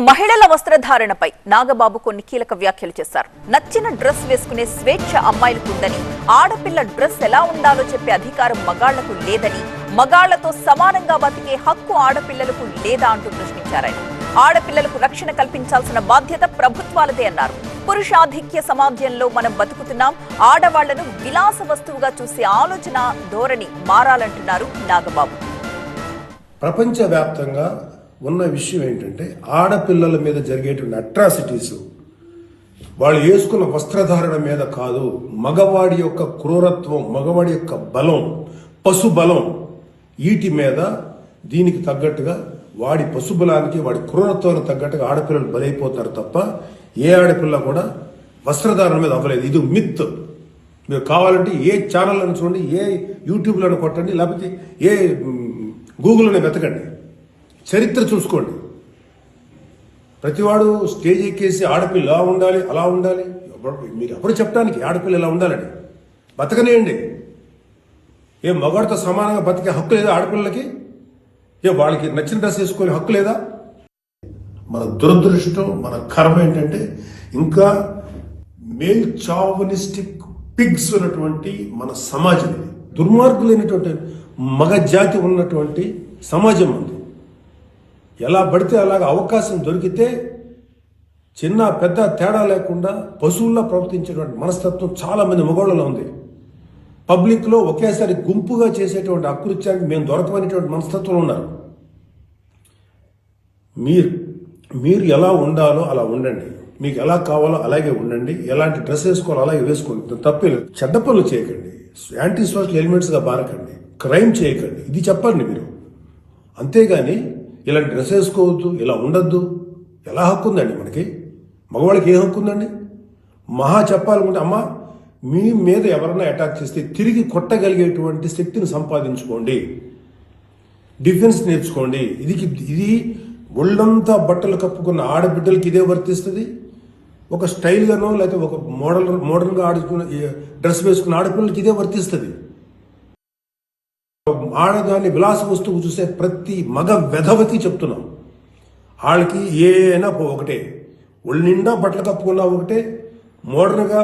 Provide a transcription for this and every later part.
మహిళల వస్త్రధారణపై నాగబాబు కొన్ని కీలక వ్యాఖ్యలు చేశారు. నచ్చిన డ్రెస్ వేసుకునే స్వేచ్ఛ అమ్మాయిలకు ఉందని, ఆడపిల్ల డ్రెస్ ఎలా ఉండాలో చెప్పే అధికారం మగాళ్లకు లేదని, మగాళ్లతో సమానంగా బతికే హక్కు ఆడపిల్లలకు లేదా అంటూ ప్రశ్నించారు. ఆడపిల్లలకు రక్షణ కల్పించాల్సిన బాధ్యత ప్రభుత్వాలదే అన్నారు. పురుషాధిక్య సమాజంలో మనం బతుకుతున్నాం. ఆడవాళ్లను విలాస వస్తువుగా చూసే ఆలోచన ధోరణి మారాలంటున్నారు నాగబాబు. ప్రపంచవ్యాప్తంగా ఉన్న విషయం ఏంటంటే ఆడపిల్లల మీద జరిగేటువంటి అట్రాసిటీస్ వాళ్ళు వేసుకున్న వస్త్రధారణ మీద కాదు, మగవాడి యొక్క క్రూరత్వం, మగవాడి యొక్క బలం, పశు బలం, వీటి మీద దీనికి తగ్గట్టుగా వాడి పశుబలానికి వాడి క్రూరత్వానికి తగ్గట్టుగా ఆడపిల్లలు బలైపోతారు తప్ప ఏ ఆడపిల్ల కూడా వస్త్రధారణ మీద అవ్వలేదు. ఇది మిత్. మీరు కావాలంటే ఏ ఛానల్లను చూడండి, ఏ యూట్యూబ్లను కొట్టండి, లేకపోతే ఏ గూగుల్లోనే వెతకండి, చరిత్ర చూసుకోండి. ప్రతివాడు స్టేజ్ ఎక్కేసి ఆడపిల్ల ఇలా ఉండాలి అలా ఉండాలి, మీరు ఎప్పుడు చెప్పడానికి ఆడపిల్ల ఇలా ఉండాలని బతకనేయండి. ఏ మగాడితో సమానంగా బతికే హక్కు లేదా ఆడపిల్లలకి? ఏ వాళ్ళకి నచ్చిన డ్రెస్ వేసుకునే హక్కు లేదా? మన దురదృష్టం, మన కర్మ ఏంటంటే ఇంకా మేల్ చావనిస్టిక్ పిగ్స్ ఉన్నటువంటి మన సమాజం ఇది. దుర్మార్గులైనటువంటి మగ జాతి ఉన్నటువంటి సమాజం ఉంది. ఎలా పడితే అలాగ అవకాశం దొరికితే చిన్న పెద్ద తేడా లేకుండా పశువుల్లో ప్రవర్తించేటువంటి మనస్తత్వం చాలా మంది మగవాళ్ళలో ఉంది. పబ్లిక్లో ఒకేసారి గుంపుగా చేసేటువంటి అకృత్యానికి మేము దొరకమనేటువంటి మనస్తత్వం ఉన్నారు. మీరు ఎలా ఉండాలో అలా ఉండండి, మీకు ఎలా కావాలో అలాగే ఉండండి, ఎలాంటి డ్రెస్ వేసుకోవాలో అలాగే వేసుకోండి, తప్పలేదు. చెడ్డ పనులు చేయకండి, యాంటీ సోషల్ ఎలిమెంట్స్గా బారకండి, క్రైమ్ చేయకండి, ఇది చెప్పండి మీరు. అంతేగాని ఇలాంటి డ్రెస్ వేసుకోవద్దు, ఇలా ఉండద్దు, ఎలా హక్కు ఉందండి మనకి? మగవాళ్ళకి ఏ హక్కు ఉందండి? మహా చెప్పాలనుకుంటే అమ్మ మీ మీద ఎవరన్నా అటాక్ చేస్తే తిరిగి కొట్టగలిగేటువంటి శక్తిని సంపాదించుకోండి, డిఫెన్స్ నేర్చుకోండి. ఇది ఒళ్ళంతా బట్టలు కప్పుకున్న ఆడబిడ్డలకి ఇదే వర్తిస్తుంది. ఒక స్టైల్గానో లేకపోతే ఒక మోడర్న్గా ఆడుకున్న డ్రెస్ వేసుకున్న ఆడపిల్లలకి ఇదే వర్తిస్తుంది. ఆడదాన్ని విలాస వస్తువు చూసే ప్రతి మగ వెధవకి చెప్తున్నాం, వాళ్ళకి ఏనా ఒకటే, ఒళ్ళు నిండా బట్టలు కప్పుకున్నా ఒకటే, మోడర్న్గా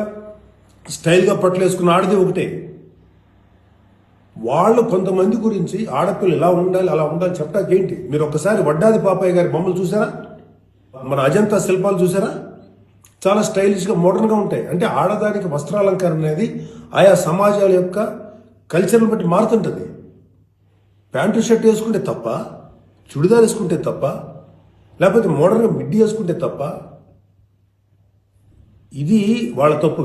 స్టైల్గా బట్టలు వేసుకున్న ఆడది ఒకటే. వాళ్ళు కొంతమంది గురించి ఆడపిల్లలు ఇలా ఉండాలి అలా ఉండాలి చెప్పడానికి ఏంటి? మీరు ఒక్కసారి వడ్డాది పాపయ్య గారి బొమ్మలు చూసారా? మన అజంతా శిల్పాలు చూసారా? చాలా స్టైలిష్గా మోడర్న్గా ఉంటాయి. అంటే ఆడదానికి వస్త్రాలంకరణ అనేది ఆయా సమాజాల యొక్క కల్చర్ని బట్టి మారుతుంటుంది. ప్యాంటు షర్ట్ వేసుకుంటే తప్ప, చుడిదార్ వేసుకుంటే తప్ప, లేకపోతే మోడర్న్గా మిడ్డీ వేసుకుంటే తప్ప, ఇది వాళ్ళ తప్పు.